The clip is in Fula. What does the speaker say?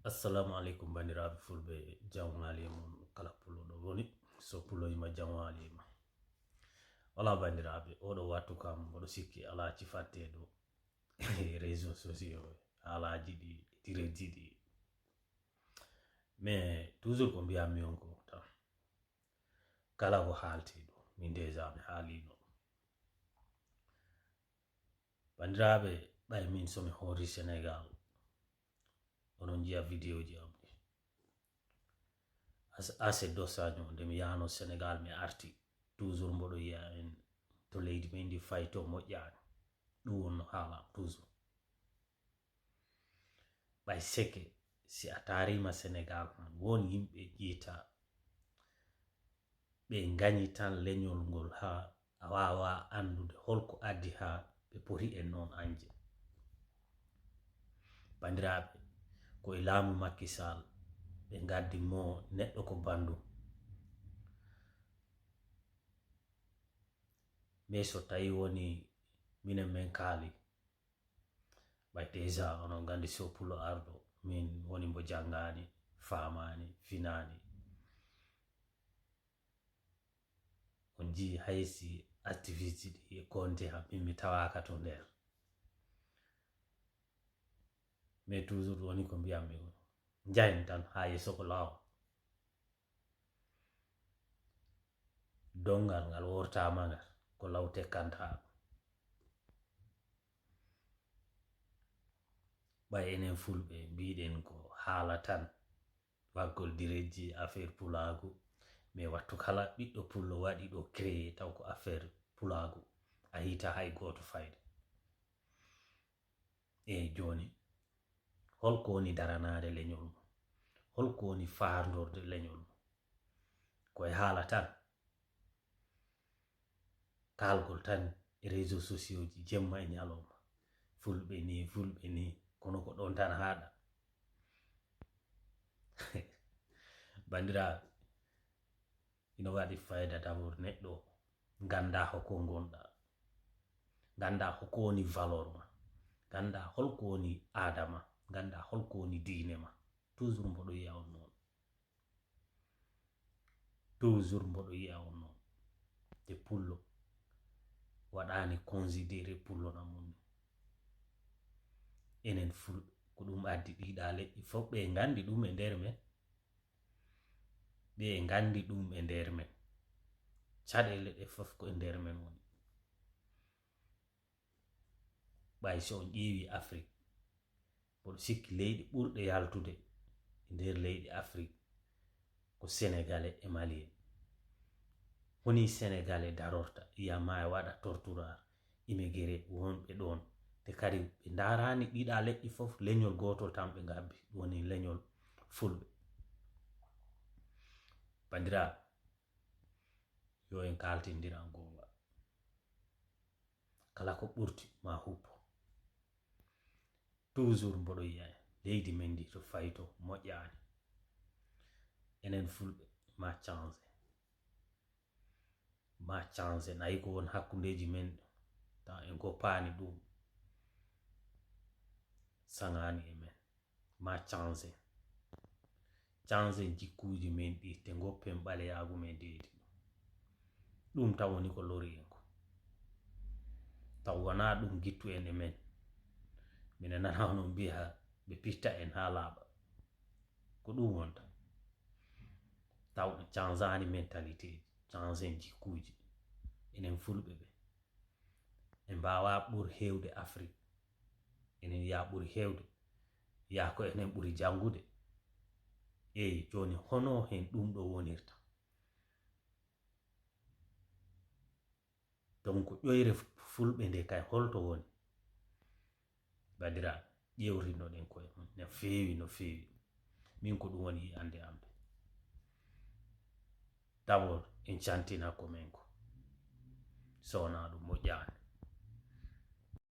Assalamu alaikum bandiraɓe fulɓe jawŋali mon kala pulo ɗo woni so puloyima jawŋalima wala bandiraɓe oɗo wattu kam oɗo sikki ala cifatteɗo réseaux sociaux alaji ɗi direji ɗi mais toujours ko mbiyammi on ko tan kala ko haalti ɗo min déjà mi haalino bandiraɓe ɓay min somi hori Sénégal onon jiya vidéo ji am ɗi ase dosaño nde mi yahano Sénégal mi arti toujours mboɗo yiya en to leydi men ndi fayto moƴƴani ɗum wonno haalam toujours ɓay seke si a tarima Sénégal man won yimɓe ƴiita ɓe gañi tan leñol ngol ha a wawa andude holko addi ha ɓe poti en noon anje bandiraɓe ko e laamu Macky Sall ɓe gaddi mo neɗɗo ko bandu mais so tawi woni minen men kaali ɓay déjà onon gandi so pulo arɗo min woni mbo jangani famani finani on ji haysi activité ɗi e konte ha mi tawaka to nder mais toujours woni ko mbiyammi jahen tan ha yeso ko law dongal ngal wortama ngal ko law tekkanta ɓay enen fulɓe mbiɗen ko haala tan waggol direji affaire pulagu mais wattu kala ɓiɗɗo pullo waɗi ɗo créé taw ko affaire pulagu a hita hay goto fayde joni holko woni daranade leñol mum holko woni fardorde leñol mum koye haala tan kalgol tan e réseaux sociaux ji jemma e ñalowma fulɓe ni kono ko ɗon tan haɗa bandiraɓe ina waɗi fayda d'abord neɗɗo ganda hoko gonɗa ganda hoko woni valeur ma ganda holko woni adama ganda holko woni diine ma toujours mboɗo yiya on noon toujours mboɗo yiya on noon te pullo waɗani considéré pullo na mum enen fulɓe ko ɗum addi ɗiɗa leƴƴi fof ɓe gandi ɗum e nder men ɓe gandi ɗum e nder men caɗele ɗe fof ko e nder men woni ɓay so on ƴeewi Afrique mboɗo sikki leyɗi ɓurɗe yaltude e nder leyɗi Afrique ko sénégalais e malien woni sénégalais darorta yiyama e waɗa torturar immigré wonɓe ɗon te kadi ɓe darani ɗiɗa leƴƴi fof leñol gotol tan ɓe gabbi woni leñol fulɓe bandiraɓe yo en kaltindiran gonga kala ko ɓurti ma huppo toujours mboɗo yiya leydi men ndi to fayto moƴƴani enen fulɓe ma changé nayi ko won hakkudeji men taw en goppani ɗum sagani e men ma changé jikkuji men ɗi te goppen ɓaleyagu men deedi ɗum taw woni ko lori en ko taw wona ɗum gittu en e men mine nana ono mbiya ɓe pitta en ha laaɓa ko ɗum wonta taw changani mentalité changé jikkuji enen fulɓe ɓe en mbawa ɓur hewde Afrique enen ya ɓuri hewde ya ko enen ɓuri jangude joni hono hen ɗum ɗo wonirta donc ƴoyre fulɓe nde kay holto woni badiraɓe ƴewrinoɗen koye mum no fewi min ko ɗum woni ande amde d'abord en cantina ko men ko sowna ɗum moƴƴani